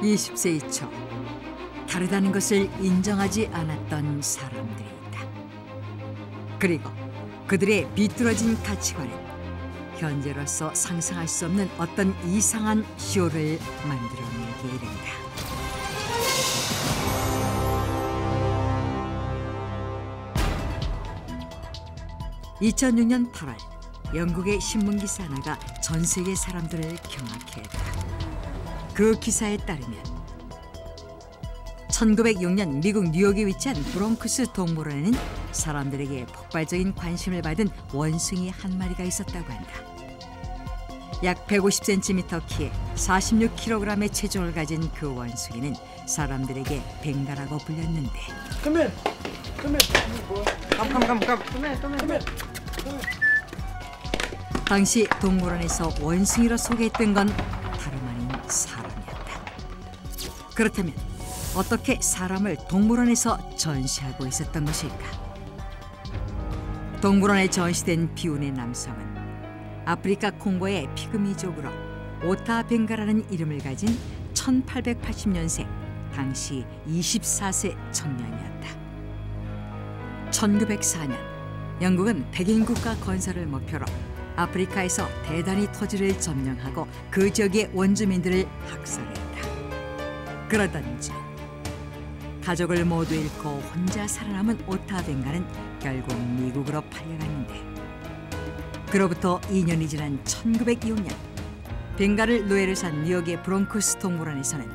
20세의 초 다르다는 것을 인정하지 않았던 사람들이 있다. 그리고 그들의 비뚤어진 가치관은 현재로서 상상할 수 없는 어떤 이상한 쇼를 만들어내게 된다. (2006년 8월) 영국의 신문기사 하나가 전 세계 사람들을 경악해 했다. 그 기사에 따르면 1906년 미국 뉴욕에 위치한 브롱크스 동물원에는 사람들에게 폭발적인 관심을 받은 원숭이 한 마리가 있었다고 한다. 약 150cm 키에 46kg의 체중을 가진 그 원숭이는 사람들에게 벵가라고 불렸는데 Come here. Come here. 당시 동물원에서 원숭이로 소개했던 건 다름 아닌 사람이었다. 그렇다면 어떻게 사람을 동물원에서 전시하고 있었던 것일까? 동물원에 전시된 비운의 남성은 아프리카 콩고의 피그미족으로 오타 벵가라는 이름을 가진 1880년생 당시 24세 청년이었다. 1904년 영국은 백인 국가 건설을 목표로 아프리카에서 대단히 토지를 점령하고 그 지역의 원주민들을 학살했다. 그러던 중 가족을 모두 잃고 혼자 살아남은 오타 벵가는 결국 미국으로 팔려갔는데 그로부터 2년이 지난 1906년 벵가를 노예로 산 뉴욕의 브롱크스 동물원에서는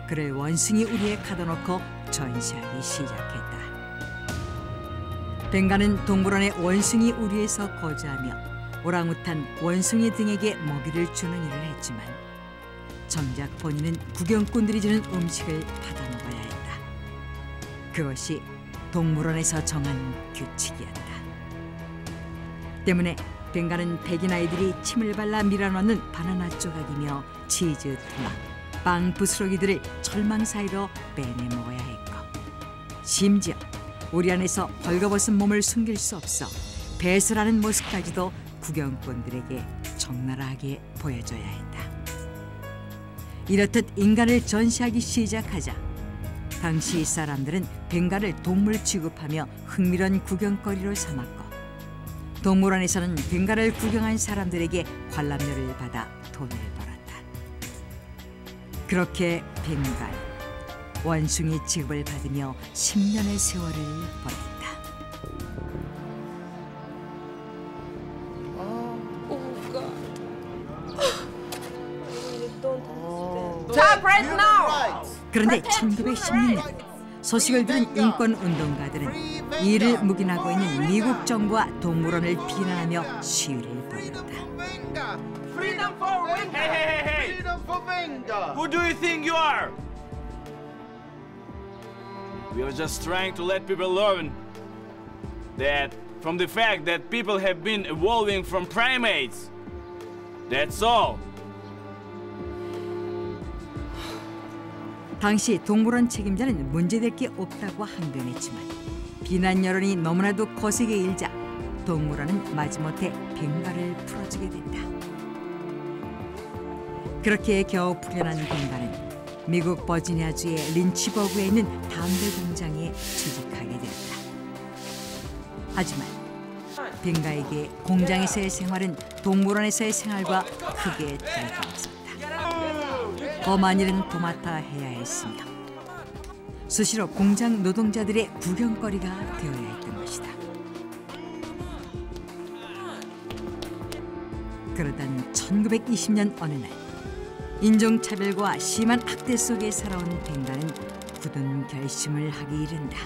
그를 원숭이 우리에 가둬놓고 전시하기 시작했다. 벵가는 동물원의 원숭이 우리에서 거주하며 오랑우탄, 원숭이 등에게 먹이를 주는 일을 했지만 정작 본인은 구경꾼들이 주는 음식을 받아 먹어야 했다. 그것이 동물원에서 정한 규칙이었다. 때문에 벵가는 백인 아이들이 침을 발라 밀어넣는 바나나 조각이며 치즈, 토막, 빵 부스러기들을 절망 사이로 빼내 먹어야 했고 심지어 우리 안에서 벌거벗은 몸을 숨길 수 없어 배설하는 모습까지도 구경꾼들에게 적나라하게 보여줘야 했다. 이렇듯 인간을 전시하기 시작하자 당시 사람들은 벵가를 동물 취급하며 흥미로운 구경거리로 삼았고 동물원에서는 벵가를 구경한 사람들에게 관람료를 받아 돈을 벌었다. 그렇게 벵가는 원숭이 취급을 받으며 10년의 세월을 보냈다. 그런데 1916년 소식을 들은 인권운동가들은 이를 묵인하고 있는 미국 정부와 동물원을 비난하며 시위를 벌였다. Freedom for Benga! Hey! Freedom for Benga! Who do you think you are? We are just trying to let people learn that from the fact that people have been evolving from primates. That's all. 당시 동물원 책임자는 문제될 게 없다고 항변했지만 비난 여론이 너무나도 거세게 일자 동물원은 마지못해 벵가를 풀어주게 된다. 그렇게 겨우 풀려난 벵가는 미국 버지니아주의 린치버그에 있는 담배 공장에 취직하게 되었다. 하지만 벵가에게 공장에서의 생활은 동물원에서의 생활과 크게 다르게 있었다. 더 많은 일은 도맡아 해야 했으며 수시로 공장 노동자들의 구경거리가 되어야 했던 것이다. 그러던 1920년 어느 날 인종차별과 심한 학대 속에 살아온 벵가는 굳은 결심을 하기 이른다.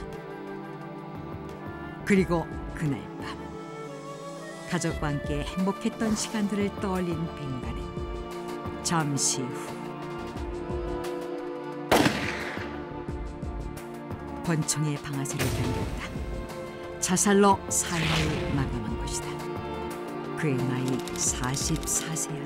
그리고 그날 밤 가족과 함께 행복했던 시간들을 떠올린 벵가는 잠시 후 권총의 방아쇠를 당겼다. 자살로 삶을 마감한 것이다. 그의 나이 44세였다.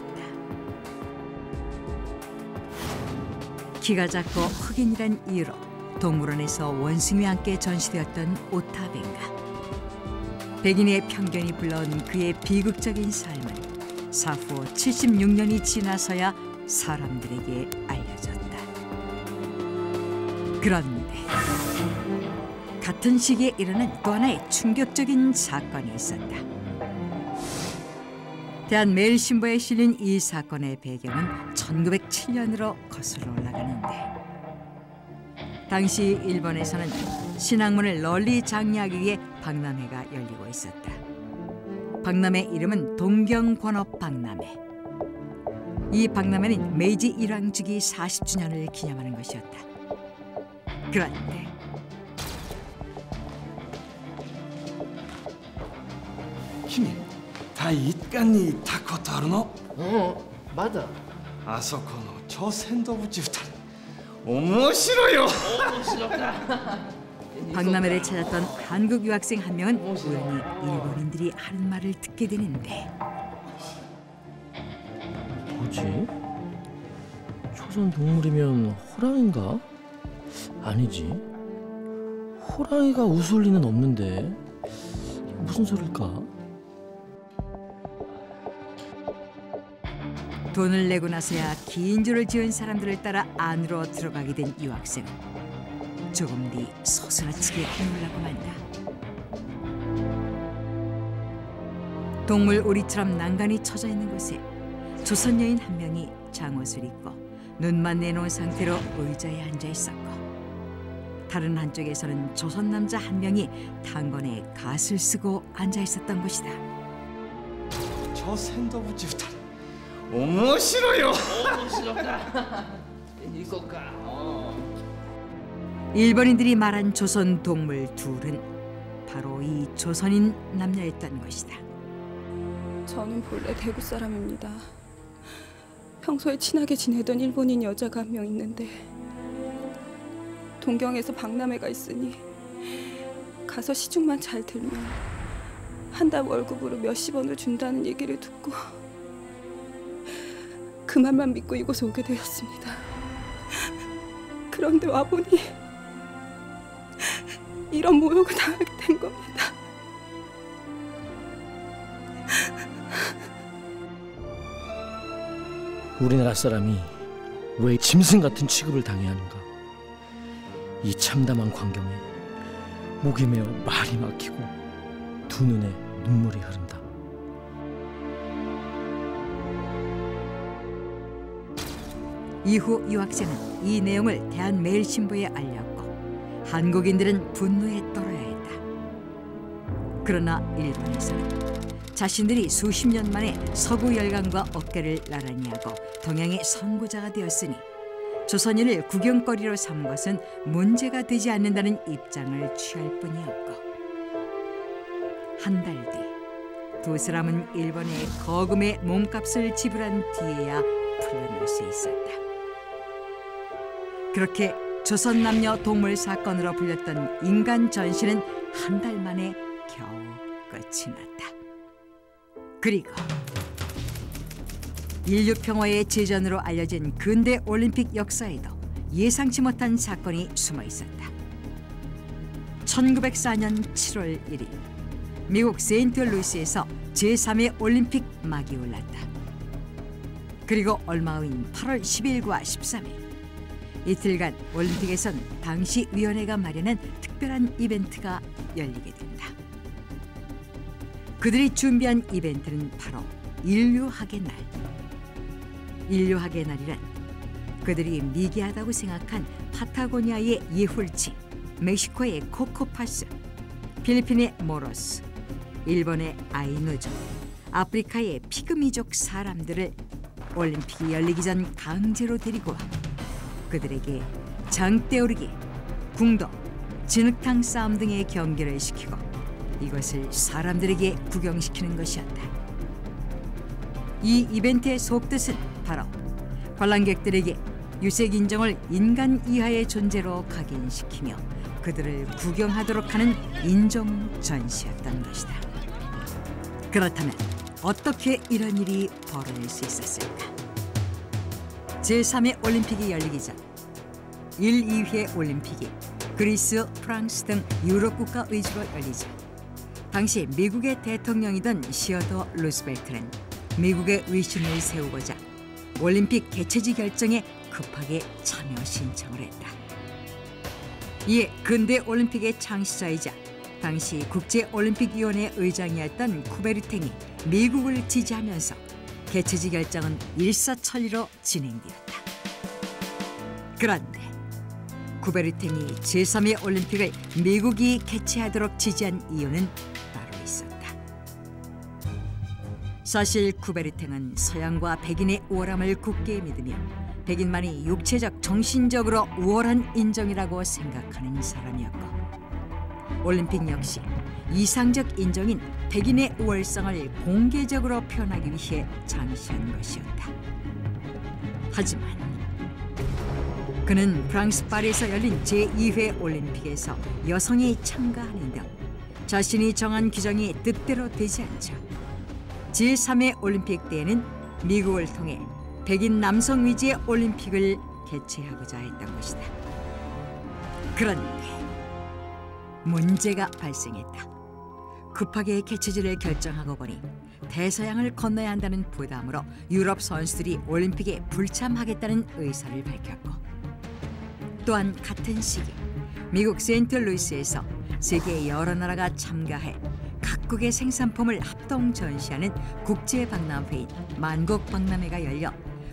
키가 작고 흑인이란 이유로 동물원에서 원숭이와 함께 전시되었던 오타 벵가. 백인의 편견이 불러온 그의 비극적인 삶은 사후 76년이 지나서야 사람들에게 알려졌다. 그런데 같은 시기에 일어난 또 하나의 충격적인 사건이 있었다. 대한매일신보에 실린 이 사건의 배경은 1907년으로 거슬러 올라가는데 당시 일본에서는 신학문을 널리 장려하기 위해 박람회가 열리고 있었다. 박람회 이름은 동경권업 박람회. 이 박람회는 메이지 일왕주기 40주년을 기념하는 것이었다. 그런데君体育館にいたことあるの？まだあそこの朝鮮動物2人面白いよ。 박람회를 찾았던 한국 유학생 한 명은 우연히 일본인들이 하는 말을 듣게 되는데 뭐지? 초선 동물이면 호랑인가? 아니지. 호랑이가 웃을 리는 없는데 무슨 소릴까? 돈을 내고 나서야 긴 줄을 지은 사람들을 따라 안으로 들어가게 된 유학생은 조금 뒤 소스라치게 놀라고 만다. 동물 오리처럼 난간이 쳐져 있는 곳에 조선 여인 한 명이 장옷을 입고 눈만 내놓은 상태로 의자에 앉아 있었고 다른 한쪽에서는 조선 남자 한 명이 단건에 갓을 쓰고 앉아 있었던 것이다. 朝鮮動物2人面白いよ。 일본인들이 말한 조선 동물 둘은 바로 이 조선인 남녀였던 것이다. 저는 본래 대구 사람입니다. 평소에 친하게 지내던 일본인 여자가 한 명 있는데 동경에서 박람회가 있으니 가서 시중만 잘 들면 한 달 월급으로 몇십 원을 준다는 얘기를 듣고 그 말만 믿고 이곳에 오게 되었습니다. 그런데 와보니 이런 모욕을 당하게 된 겁니다. 우리나라 사람이 왜 짐승 같은 취급을 당해야 하는가? 이 참담한 광경에 목이 메어 말이 막히고 두 눈에 눈물이 흐른다. 이후 유학생은 이 내용을 대한매일신보에 알렸고 한국인들은 분노에 떨어야 했다. 그러나 일본에서는 자신들이 수십 년 만에 서구 열강과 어깨를 나란히 하고 동양의 선구자가 되었으니 조선인을 구경거리로 삼은 것은 문제가 되지 않는다는 입장을 취할 뿐이었고 한 달 뒤 두 사람은 일본에 거금의 몸값을 지불한 뒤에야 풀려날 수 있었다. 그렇게 조선 남녀 동물 사건으로 불렸던 인간 전시는 한 달 만에 겨우 끝이 났다. 그리고 인류 평화의 제전으로 알려진 근대 올림픽 역사에도 예상치 못한 사건이 숨어 있었다. 1904년 7월 1일 미국 세인트루이스에서 제3회 올림픽 막이 올랐다. 그리고 얼마 후인 8월 12일과 13일 이틀간 올림픽에선 당시 위원회가 마련한 특별한 이벤트가 열리게 된다. 그들이 준비한 이벤트는 바로 인류학의 날. 인류학의 날이란 그들이 미개하다고 생각한 파타고니아의 예훌치, 멕시코의 코코파스, 필리핀의 모로스, 일본의 아이누족, 아프리카의 피그미족 사람들을 올림픽이 열리기 전 강제로 데리고 와 그들에게 장대오르기, 궁도, 진흙탕 싸움 등의 경기를 시키고 이것을 사람들에게 구경시키는 것이었다. 이 이벤트의 속뜻은 바로 관람객들에게 유색 인종을 인간 이하의 존재로 각인시키며 그들을 구경하도록 하는 인종 전시였던 것이다. 그렇다면 어떻게 이런 일이 벌어질 수 있었을까? 제3회 올림픽이 열리기 전 1, 2회 올림픽이 그리스, 프랑스 등 유럽 국가 위주로 열리자 당시 미국의 대통령이던 시어더 루스벨트는 미국의 위신을 세우고자 올림픽 개최지 결정에 급하게 참여 신청을 했다. 이에 근대 올림픽의 창시자이자 당시 국제올림픽위원회 의장이었던 쿠베르탱이 미국을 지지하면서 개최지 결정은 일사천리로 진행되었다. 그런데 쿠베르탱이 제3회 올림픽을 미국이 개최하도록 지지한 이유는 따로 있었다. 사실 쿠베르탱은 서양과 백인의 우월함을 굳게 믿으며 백인만이 육체적, 정신적으로 우월한 인종이라고 생각하는 사람이었고, 올림픽 역시 이상적 인종인 백인의 우월성을 공개적으로 표현하기 위해 창시한 것이었다. 하지만 그는 프랑스 파리에서 열린 제2회 올림픽에서 여성이 참가하는 등 자신이 정한 규정이 뜻대로 되지 않자 제3회 올림픽 때에는 미국을 통해 백인 남성 위주의 올림픽을 개최하고자 했던 것이다. 그런데 문제가 발생했다. 급하게 개최지를 결정하고 보니 대서양을 건너야 한다는 부담으로 유럽 선수들이 올림픽에 불참하겠다는 의사를 밝혔고, 또한 같은 시기 미국 세인트루이스에서 세계 여러 나라가 참가해 각국의 생산품을 합동 전시하는 국제박람회인 만국박람회가 열려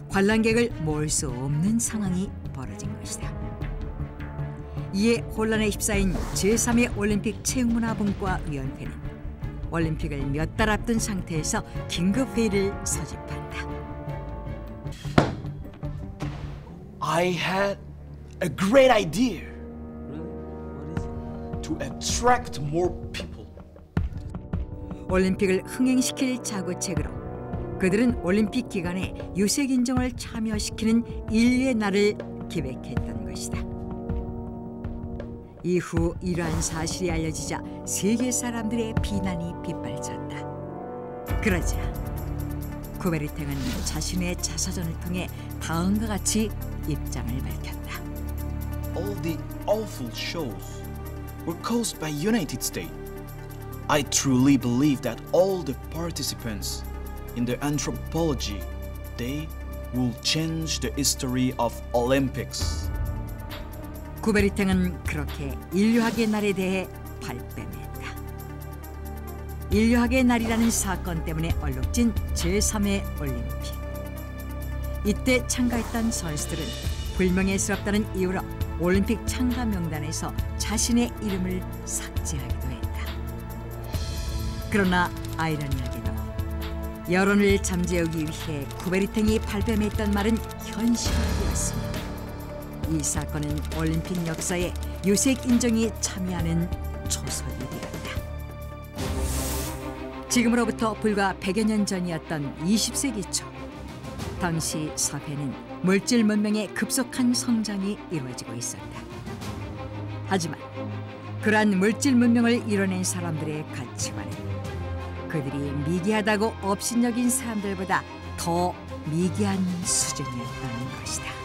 관람객을 모을 수 없는 상황이 벌어진 것이다. 이에 혼란에 휩싸인 제3회 올림픽 체육문화분과위원회는 올림픽을 몇 달 앞둔 상태에서 긴급회의를 소집한다. I had a great idea to attract more people. 올림픽을 흥행시킬 자구책으로 그들은 올림픽 기간에 유색 인종을 참여시키는 인류의 날을 기획했던 것이다. 이후 이러한 사실이 알려지자 세계 사람들의 비난이 빗발쳤다. 그러자 쿠베르탱은 자신의 자서전을 통해 다음과 같이 입장을 밝혔다. All the awful shows were caused by United States. I truly believe that all the participants in the anthropology day will change the history of Olympics. 쿠베르탱은 그렇게 인류학의 날에 대해 발뺌했다. 인류학의 날이라는 사건 때문에 얼룩진 제3회 올림픽. 이때 참가했던 선수들은 불명예스럽다는 이유로 올림픽 참가 명단에서 자신의 이름을 삭제하기도 했다. 그러나 아이러니하게도 여론을 잠재우기 위해 쿠베르탱이 발뺌했던 말은 현실화되었습니다. 이 사건은 올림픽 역사에 유색 인종이 참여하는 초석이 되었다. 지금으로부터 불과 100여 년 전이었던 20세기 초, 당시 서해는 물질 문명의 급속한 성장이 이루어지고 있었다. 하지만 그러한 물질 문명을 이뤄낸 사람들의 가치관은 그들이 미개하다고 업신여긴 사람들보다 더 미개한 수준이었다는 것이다.